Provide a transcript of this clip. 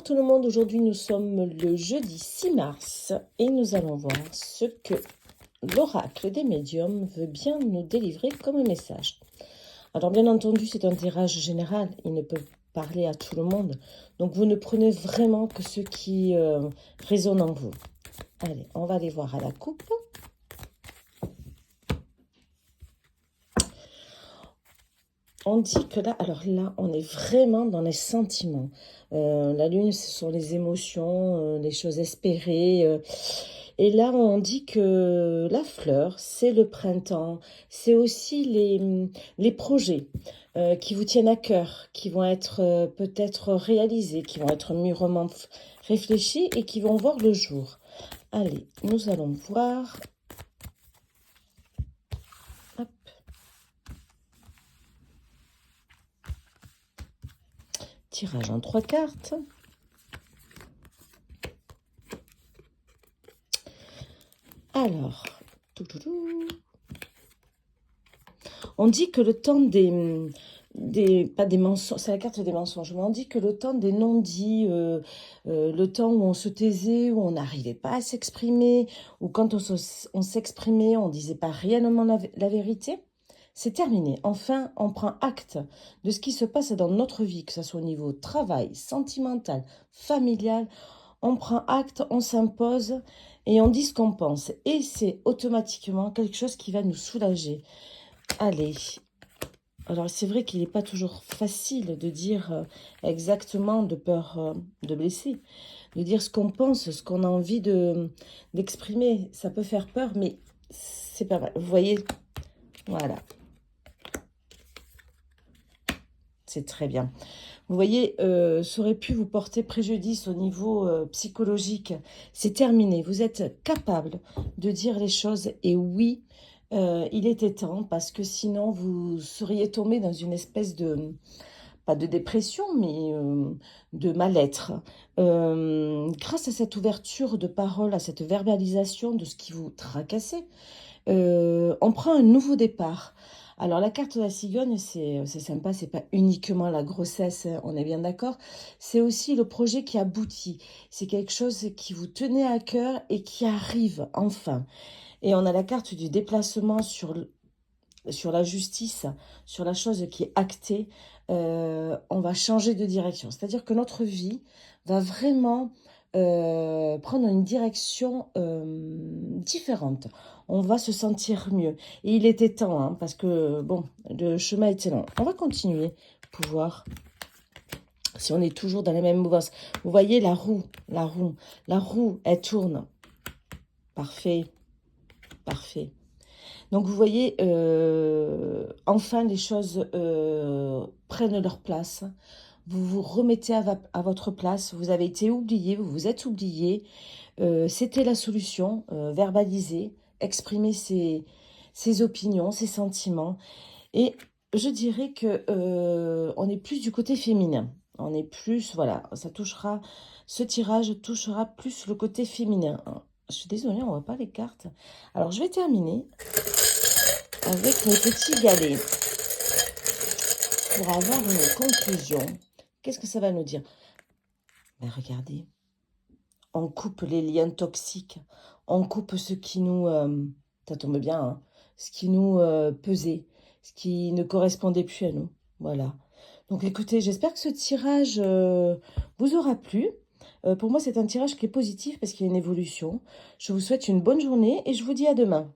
Tout le monde, aujourd'hui nous sommes le jeudi 6 mars et nous allons voir ce que l'oracle des médiums veut bien nous délivrer comme message. Alors bien entendu c'est un tirage général, il ne peut parler à tout le monde, donc vous ne prenez vraiment que ce qui résonne en vous. Allez, on va aller voir à la coupe. On dit que là, alors là, on est vraiment dans les sentiments. La lune, ce sont les émotions, les choses espérées. Et là, on dit que la fleur, c'est le printemps. C'est aussi les projets qui vous tiennent à cœur, qui vont être peut-être réalisés, qui vont être mûrement réfléchis et qui vont voir le jour. Allez, nous allons voir. Hop. Tirage en 3 cartes. Alors, on dit que le temps pas des mensonges, c'est la carte des mensonges, mais on dit que le temps des non-dits, le temps où on se taisait, où on n'arrivait pas à s'exprimer, ou quand on s'exprimait, on disait pas réellement la vérité, c'est terminé. Enfin, on prend acte de ce qui se passe dans notre vie, que ce soit au niveau travail, sentimental, familial. On prend acte, on s'impose et on dit ce qu'on pense. Et c'est automatiquement quelque chose qui va nous soulager. Allez. Alors, c'est vrai qu'il n'est pas toujours facile de dire exactement, de peur de blesser, de dire ce qu'on pense, ce qu'on a envie d'exprimer. Ça peut faire peur, mais c'est pas mal. Vous voyez, voilà. C'est très bien. Vous voyez, ça aurait pu vous porter préjudice au niveau psychologique. C'est terminé. Vous êtes capable de dire les choses. Et oui, il était temps parce que sinon, vous seriez tombé dans une espèce de, pas de dépression, mais de mal-être. Grâce à cette ouverture de parole, à cette verbalisation de ce qui vous tracassait, on prend un nouveau départ. Alors, la carte de la cigogne, c'est sympa, c'est pas uniquement la grossesse, hein, on est bien d'accord. C'est aussi le projet qui aboutit. C'est quelque chose qui vous tenait à cœur et qui arrive enfin. Et on a la carte du déplacement sur la justice, sur la chose qui est actée. On va changer de direction. C'est-à-dire que notre vie va vraiment prendre une direction différente. On va se sentir mieux. Et il était temps, hein, parce que, bon, le chemin était long. On va continuer pour voir si on est toujours dans les mêmes mouvances. Vous voyez la roue, elle tourne. Parfait, parfait. Donc, vous voyez, enfin, les choses prennent leur place. Vous vous remettez à votre place. Vous avez été oublié, vous vous êtes oublié. C'était la solution, verbaliser, exprimer ses opinions, ses sentiments. Et je dirais que on est plus du côté féminin. On est plus, voilà, ça touchera, ce tirage touchera plus le côté féminin. Je suis désolée, on ne voit pas les cartes. Alors, je vais terminer avec mes petits galets pour avoir une conclusion. Qu'est-ce que ça va nous dire? Ben, regardez, on coupe les liens toxiques, on coupe ce qui nous, ça tombe bien, hein, ce qui nous pesait, ce qui ne correspondait plus à nous. Voilà. Donc écoutez, j'espère que ce tirage vous aura plu. Pour moi, c'est un tirage qui est positif parce qu'il y a une évolution. Je vous souhaite une bonne journée et je vous dis à demain.